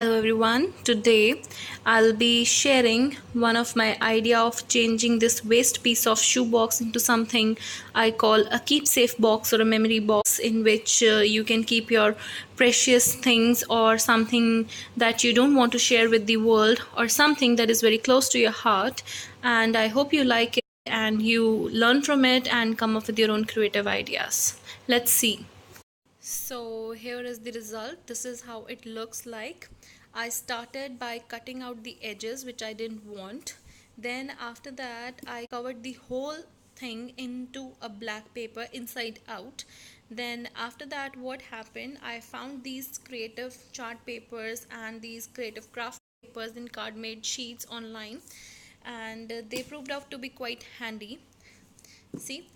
Hello everyone. Today I'll be sharing one of my idea of changing this waste piece of shoebox into something I call a keep safe box or a memory box in which you can keep your precious things or something that you don't want to share with the world or something that is very close to your heart, and I hope you like it and you learn from it and come up with your own creative ideas. Let's see. So here is the result. This is how it looks like. I started by cutting out the edges which I didn't want. Then after that I covered the whole thing into a black paper inside out. Then after that what happened, I found these creative chart papers and these creative craft papers in card made sheets online, and they proved out to be quite handy. See,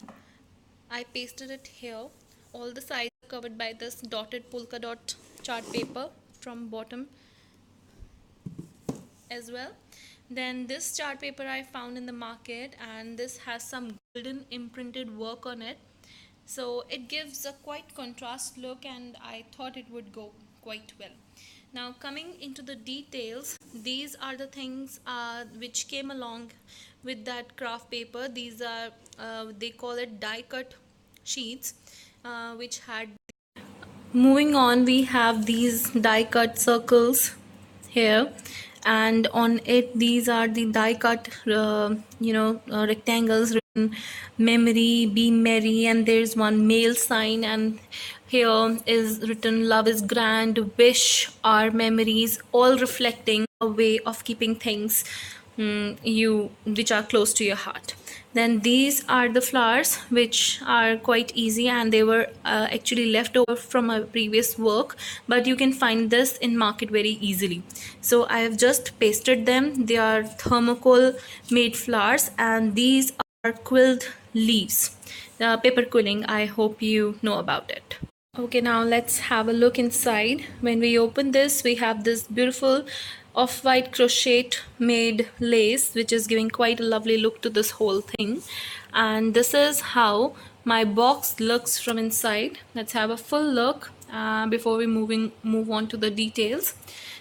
I pasted it here. All the sides are covered by this dotted polka dot chart paper from bottom as well. Then this chart paper I found in the market, and this has some golden imprinted work on it. So it gives a quite contrast look, and I thought it would go quite well. Now coming into the details, these are the things which came along with that craft paper. These are they call it die cut sheets, which had. Moving on, we have these die cut circles here, and on it these are the die cut rectangles written memory, be merry, and there's one male sign, and here is written love is grand, wish, our memories, all reflecting a way of keeping things you which are close to your heart. Then these are the flowers which are quite easy, and they were actually left over from a previous work, but you can find this in market very easily. So I have just pasted them. They are thermocol made flowers, and these are quilled leaves, paper quilling. I hope you know about it. Okay, now let's have a look inside. When we open this, we have this beautiful off-white crochet made lace, which is giving quite a lovely look to this whole thing. And this is how my box looks from inside. Let's have a full look before we move on to the details.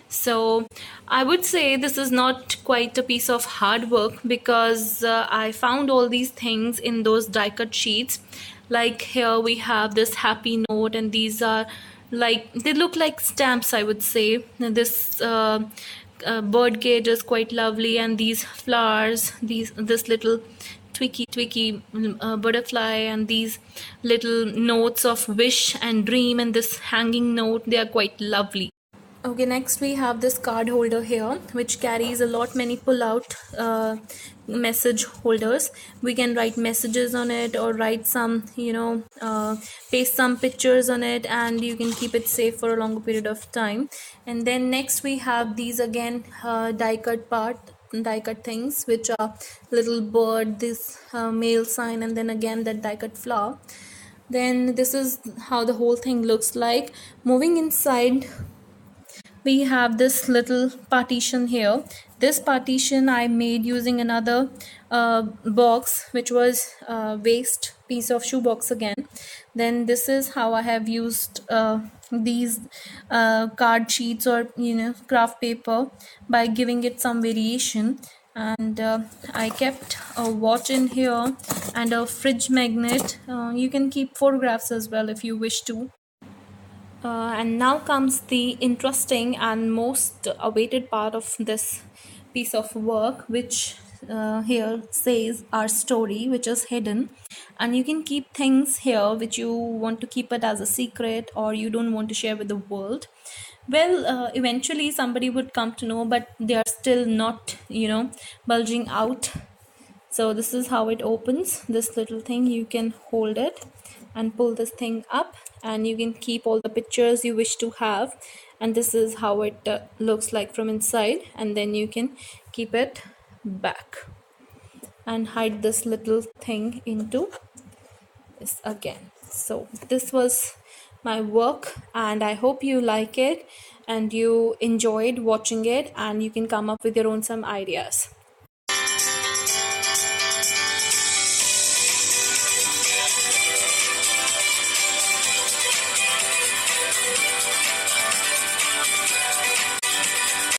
So I would say this is not quite a piece of hard work, because I found all these things in those die cut sheets. Like here we have this happy note, and these are like, they look like stamps, I would say. This bird cage is quite lovely, and these flowers, this little tweaky butterfly, and these little notes of wish and dream, and this hanging note, they are quite lovely. Okay, next we have this card holder here, which carries a lot many pull-out message holders. We can write messages on it, or write some, paste some pictures on it, and you can keep it safe for a longer period of time. And then next we have these again die cut things, which are little bird, this male sign, and then again that die cut flower. Then this is how the whole thing looks like. Moving inside, we have this little partition here. This partition I made using another box, which was waste piece of shoebox again. Then this is how I have used these card sheets, or craft paper, by giving it some variation. And I kept a watch in here and a fridge magnet. You can keep photographs as well if you wish to. And now comes the interesting and most awaited part of this piece of work, which here says our story, which is hidden. And you can keep things here which you want to keep it as a secret, or you don't want to share with the world. Well, eventually somebody would come to know, but they are still not, bulging out. So this is how it opens. This little thing, you can hold it and pull this thing up, and you can keep all the pictures you wish to have. And this is how it looks like from inside, and then you can keep it back and hide this little thing into this again. So this was my work, and I hope you like it and you enjoyed watching it, and you can come up with your own some ideas.